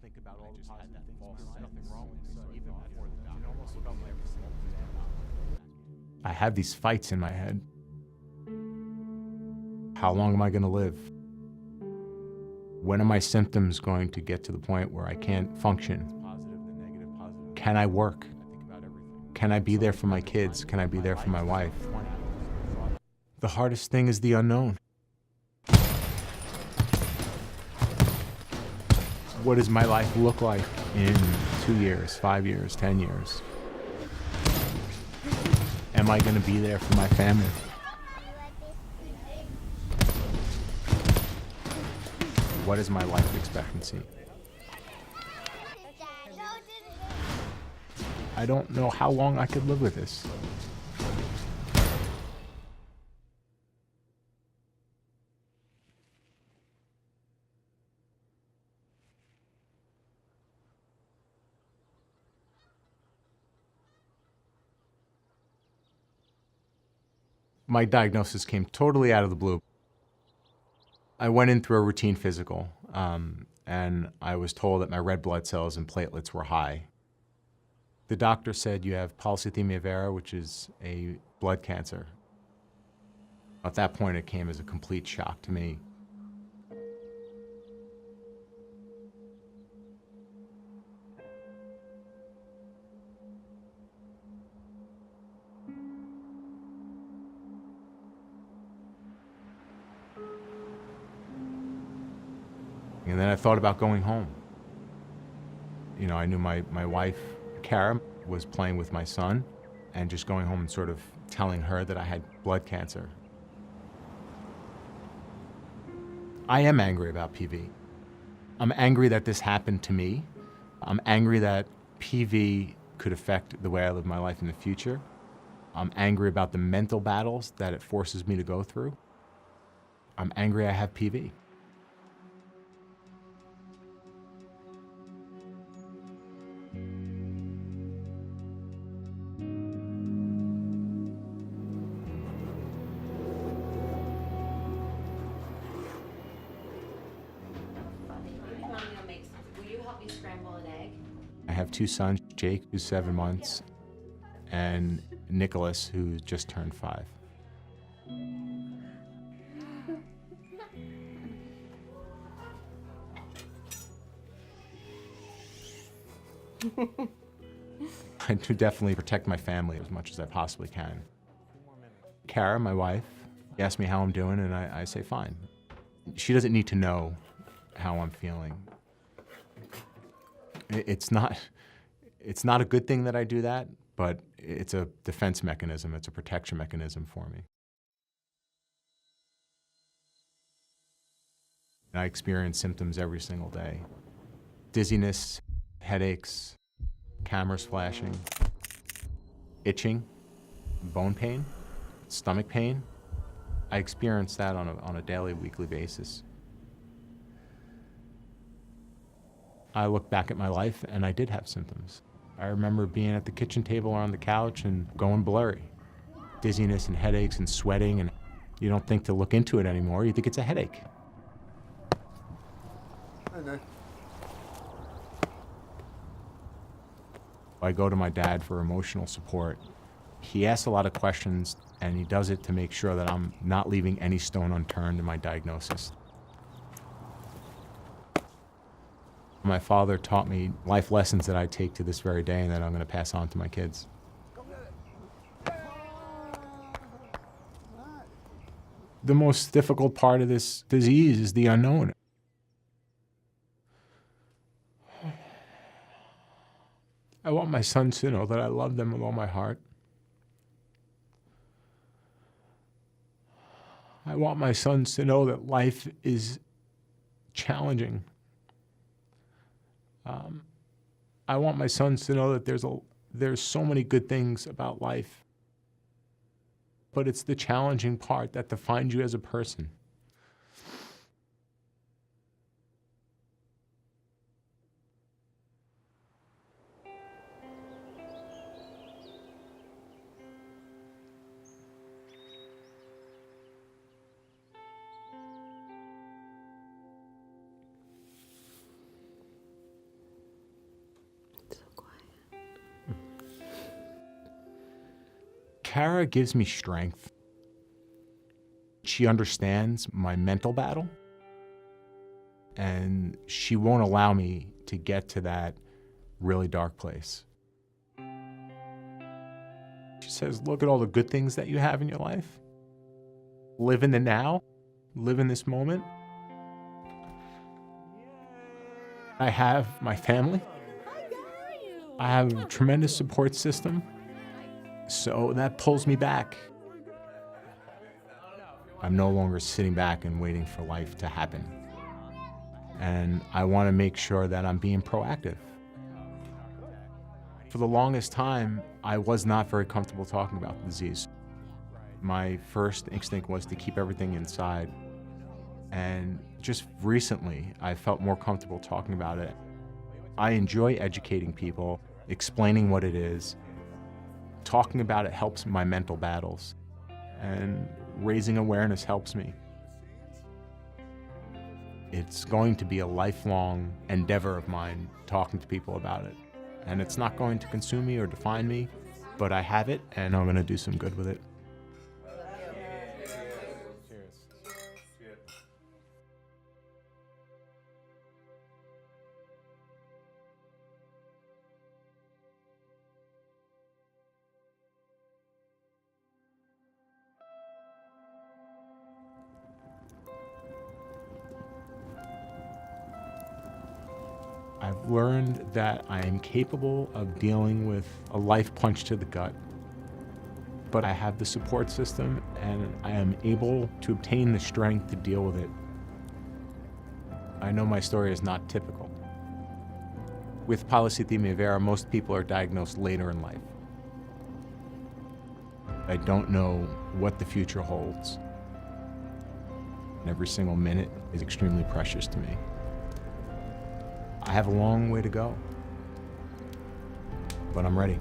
think about all the positive things. There's nothing wrong with me. So even before the doctor, almost felt like I had these fights in my head. How long am I going to live? When are my symptoms going to get to the point where I can't function? Can I work? Can I be there for my kids? Can I be there for my wife? The hardest thing is the unknown. What does my life look like in 2 years, 5 years, 10 years? Am I going to be there for my family? What is my life expectancy? I don't know how long I could live with this. My diagnosis came totally out of the blue. I went in through a routine physical, and I was told that my red blood cells and platelets were high. The doctor said you have polycythemia vera, which is a blood cancer. At that point, it came as a complete shock to me. And then I thought about going home. You know, I knew my wife, Kara, was playing with my son, and just going home and sort of telling her that I had blood cancer. I am angry about PV. I'm angry that this happened to me. I'm angry that PV could affect the way I live my life in the future. I'm angry about the mental battles that it forces me to go through. I'm angry I have PV. I have 2 sons, Jake, who's 7 months, and Nicholas, who just turned 5. I do definitely protect my family as much as I possibly can. Kara, my wife, asks me how I'm doing, and I say fine. She doesn't need to know how I'm feeling. It's not a good thing that I do that, but it's a defense mechanism. It's a protection mechanism for me. I experience symptoms every single day. Dizziness, headaches, cameras flashing, itching, bone pain, stomach pain. I experience that on a daily, weekly basis. I look back at my life and I did have symptoms. I remember being at the kitchen table or on the couch and going blurry. Dizziness and headaches and sweating, and you don't think to look into it anymore. You think it's a headache. I go to my dad for emotional support. He asks a lot of questions, and he does it to make sure that I'm not leaving any stone unturned in my diagnosis. My father taught me life lessons that I take to this very day and that I'm going to pass on to my kids. The most difficult part of this disease is the unknown. I want my sons to know that I love them with all my heart. I want my sons to know that life is challenging. I want my sons to know that there's so many good things about life, but it's the challenging part that defines you as a person. Kara gives me strength. She understands my mental battle, and she won't allow me to get to that really dark place. She says, look at all the good things that you have in your life. Live in the now, live in this moment. I have my family. I have a tremendous support system, so that pulls me back. I'm no longer sitting back and waiting for life to happen. And I want to make sure that I'm being proactive. For the longest time, I was not very comfortable talking about the disease. My first instinct was to keep everything inside. And just recently, I felt more comfortable talking about it. I enjoy educating people, explaining what it is. Talking about it helps my mental battles, and raising awareness helps me. It's going to be a lifelong endeavor of mine, talking to people about it. And it's not going to consume me or define me, but I have it, and I'm going to do some good with it. I've learned that I am capable of dealing with a life punch to the gut, but I have the support system and I am able to obtain the strength to deal with it. I know my story is not typical. With polycythemia vera, most people are diagnosed later in life. I don't know what the future holds. And every single minute is extremely precious to me. I have a long way to go, but I'm ready.